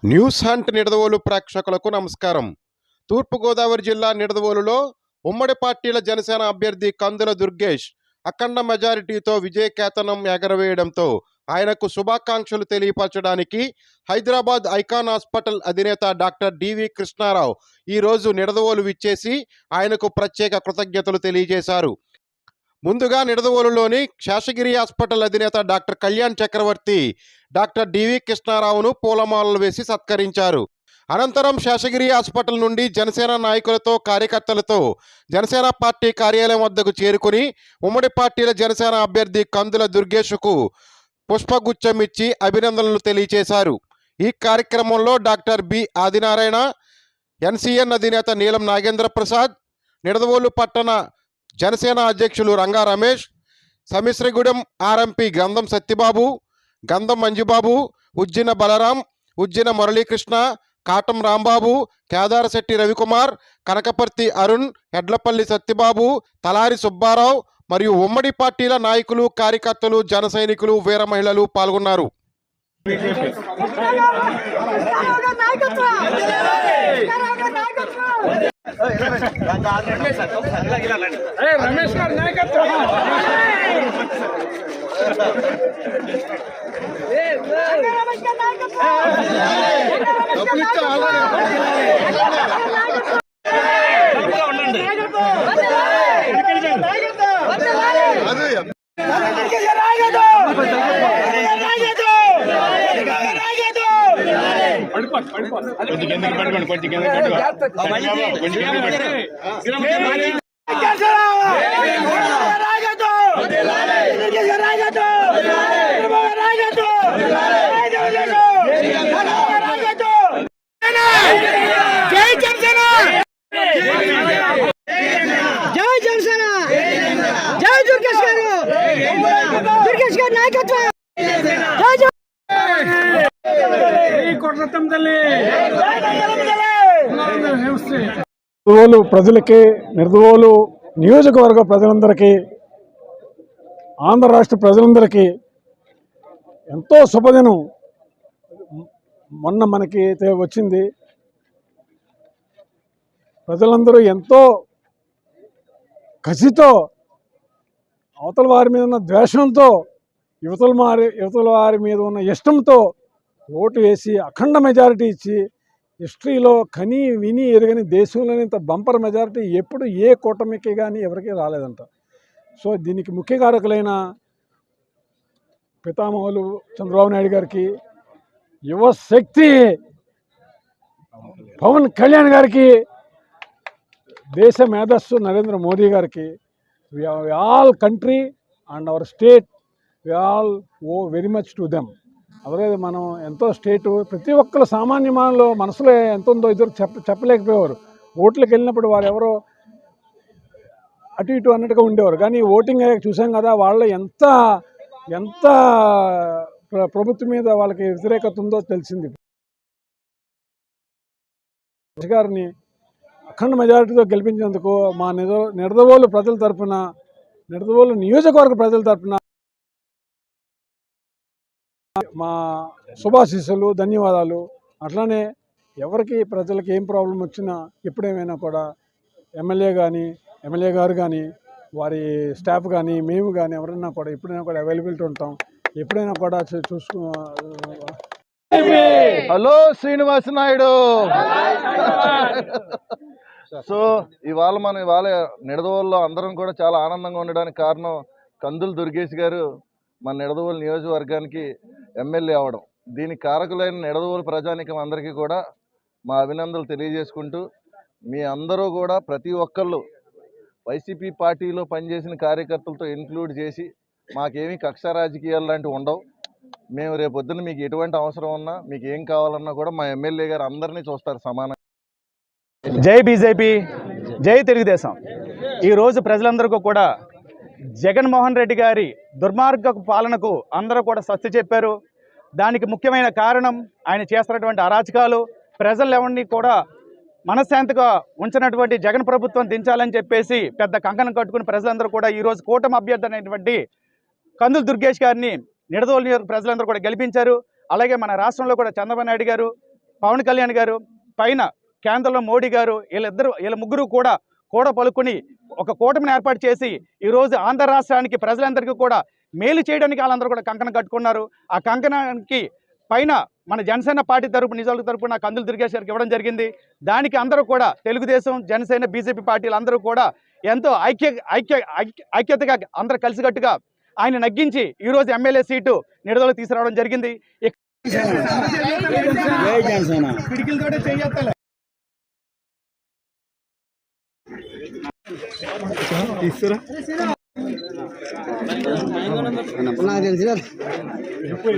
News hunt Nidadavolu ప్రేక్షకులకు నమస్కారం. తూర్పుగోదావరి జిల్లా నిడదవోలులో ఉమ్మడి పార్టీల జనసేన అభ్యర్థి కందుల దుర్గేష్ అఖండ మెజారిటీతో విజయకేతనం ఎగరవేయడంతో ఆయనకు శుభాకాంక్షలు తెలియపరచడానికి హైదరాబాద్ ఐకాన్ హాస్పిటల్ అధినేత డాక్టర్ డివి కృష్ణారావు ఈరోజు నిడదవోలు విచ్చేసి ఆయనకు ప్రత్యేక కృతజ్ఞతలు తెలియజేశారు. ముందుగా నిడదవోలులోని శేషగిరి హాస్పిటల్ అధినేత డాక్టర్ కళ్యాణ్ చక్రవర్తి డాక్టర్ డివి కృష్ణారావును పూలమాలలు వేసి సత్కరించారు. అనంతరం శేషగిరి హాస్పిటల్ నుండి జనసేన నాయకులతో కార్యకర్తలతో జనసేన పార్టీ కార్యాలయం వద్దకు చేరుకుని ఉమ్మడి పార్టీల జనసేన అభ్యర్థి కందుల దుర్గేష్కు పుష్పగుచ్చం ఇచ్చి అభినందనలు తెలియజేశారు. ఈ కార్యక్రమంలో డాక్టర్ బి ఆదినారాయణ, ఎన్సీఎన్ అధినేత నీలం నాగేంద్ర ప్రసాద్, నిడదవోలు పట్టణ జనసేన అధ్యక్షులు రంగా రమేష్, సమిశ్రగూడెం ఆర్ఎంపీ గంధం సత్యబాబు, గంధం మంజుబాబు, ఉజ్జిన బలరాం, ఉజ్జిన మురళీకృష్ణ, కాటం రాంబాబు, కేదారశెట్టి రవికుమార్, కనకపర్తి అరుణ్, ఎడ్లపల్లి సత్యబాబు, తలారి సుబ్బారావు మరియు ఉమ్మడి పార్టీల నాయకులు, కార్యకర్తలు, జన సైనికులు, వీర మహిళలు పాల్గొన్నారు. రమేష్ గారి నాయకత్వం నిడదవోలు ప్రజలకి, నిడదవోలు నియోజకవర్గ ప్రజలందరికీ, ఆంధ్ర రాష్ట్ర ప్రజలందరికీ ఎంతో శుభదినం మొన్న మనకి వచ్చింది. ప్రజలందరూ ఎంతో కసితో, అవతల వారి మీద ఉన్న ద్వేషంతో, యువతల వారి మీద ఉన్న ఇష్టంతో ఓటు వేసి అఖండ మెజారిటీ ఇచ్చి, హిస్టరీలో కని విని ఎరగని దేశంలోని ఇంత బంపర్ మెజారిటీ ఎప్పుడు ఏ కూటమికి కానీ ఎవరికీ రాలేదంట. సో దీనికి ముఖ్య కారకులైన పితామహులు చంద్రబాబు నాయుడు గారికి, యువశక్తి పవన్ కళ్యాణ్ గారికి, దేశ మేధస్సు నరేంద్ర మోదీ గారికి, all country and our state we all owe very much to them. అదలేదు, మనం ఎంతో స్టేటు ప్రతి ఒక్కరు సామాన్య మానవులు మనసులో ఎంత ఉందో ఇద్దరు చెప్పలేకపోయేవారు. ఓట్లకు వెళ్ళినప్పుడు వారు ఎవరో అటు ఇటు అన్నట్టుగా ఉండేవారు. కానీ ఓటింగ్ అయ్యాక చూసాం కదా, వాళ్ళ ఎంత ఎంత ప్రభుత్వం మీద వాళ్ళకి వ్యతిరేకత ఉందో తెలిసింది. గారిని అఖండ మెజారిటీతో గెలిపించేందుకు మా నిడదవోలు ప్రజల తరఫున, నిడదవోలు నియోజకవర్గ ప్రజల తరఫున మా శుభాశీస్సులు, ధన్యవాదాలు. అట్లానే ఎవరికి ప్రజలకి ఏం ప్రాబ్లం వచ్చినా ఎప్పుడేమైనా కూడా ఎమ్మెల్యే గారు కానీ, వారి స్టాఫ్ కానీ, మేము కానీ ఎవరైనా కూడా ఎప్పుడైనా కూడా అవైలబిలిటీ ఉంటాం. ఎప్పుడైనా కూడా హలో శ్రీనివాస నాయుడు. సో ఇవాళ నిడదవోలులో అందరం కూడా చాలా ఆనందంగా ఉండడానికి కారణం కందుల దుర్గేష్ గారు మన నిడదవోలు నియోజకవర్గానికి ఎమ్మెల్యే అవడం. దీనికి కారకులైన నిడదవోలు ప్రజానీకం అందరికీ కూడా మా అభినందనలు తెలియజేసుకుంటూ, మీ అందరూ కూడా ప్రతి ఒక్కళ్ళు వైసీపీ పార్టీలో పనిచేసిన కార్యకర్తలతో ఇన్క్లూడ్ చేసి, మాకేమీ కక్ష రాజకీయాలు లాంటివి ఉండవు. మేము రేపొద్దున మీకు ఎటువంటి అవసరం ఉన్నా, మీకు ఏం కావాలన్నా కూడా మా ఎమ్మెల్యే గారు అందరినీ చూస్తారు సమానంగా. జై బీజేపీ, జై తెలుగుదేశం. ఈరోజు ప్రజలందరికీ కూడా జగన్మోహన్ రెడ్డి గారి దుర్మార్గ పాలనకు అందరూ కూడా స్వస్తి చెప్పారు. దానికి ముఖ్యమైన కారణం ఆయన చేస్తున్నటువంటి అరాచకాలు. ప్రజలెవరిని కూడా మనశ్శాంతిగా ఉంచినటువంటి జగన్ ప్రభుత్వం దించాలని చెప్పేసి పెద్ద కంకణం కట్టుకుని ప్రజలందరూ కూడా ఈరోజు కూటమి అభ్యర్థి అనేటువంటి కందుల దుర్గేష్ గారిని నిడదవోలు ప్రజలందరూ కూడా గెలిపించారు. అలాగే మన రాష్ట్రంలో కూడా చంద్రబాబు నాయుడు గారు పవన్ కళ్యాణ్ గారు, పైన కేంద్రంలో మోడీ గారు, వీళ్ళ ముగ్గురు కూడా పలుకుని ఒక కూటమిని ఏర్పాటు చేసి ఈరోజు ఆంధ్ర రాష్ట్రానికి ప్రజలందరికీ కూడా మేలు చేయడానికి వాళ్ళందరూ కూడా కంకణం కట్టుకున్నారు. ఆ కంకణానికి పైన మన జనసేన పార్టీ నిజాలకు తరపున కందుల దుర్గేష్ గారికి ఇవ్వడం జరిగింది. దానికి అందరూ కూడా తెలుగుదేశం, జనసేన, బీజేపీ పార్టీలు అందరూ కూడా ఎంతో ఐక్యతగా అందరూ కలిసికట్టుగా ఆయన నగ్గించి ఈరోజు ఎమ్మెల్యే సీటు నిడదవోలుకు తీసుకురావడం జరిగింది. నాకు తెలిసి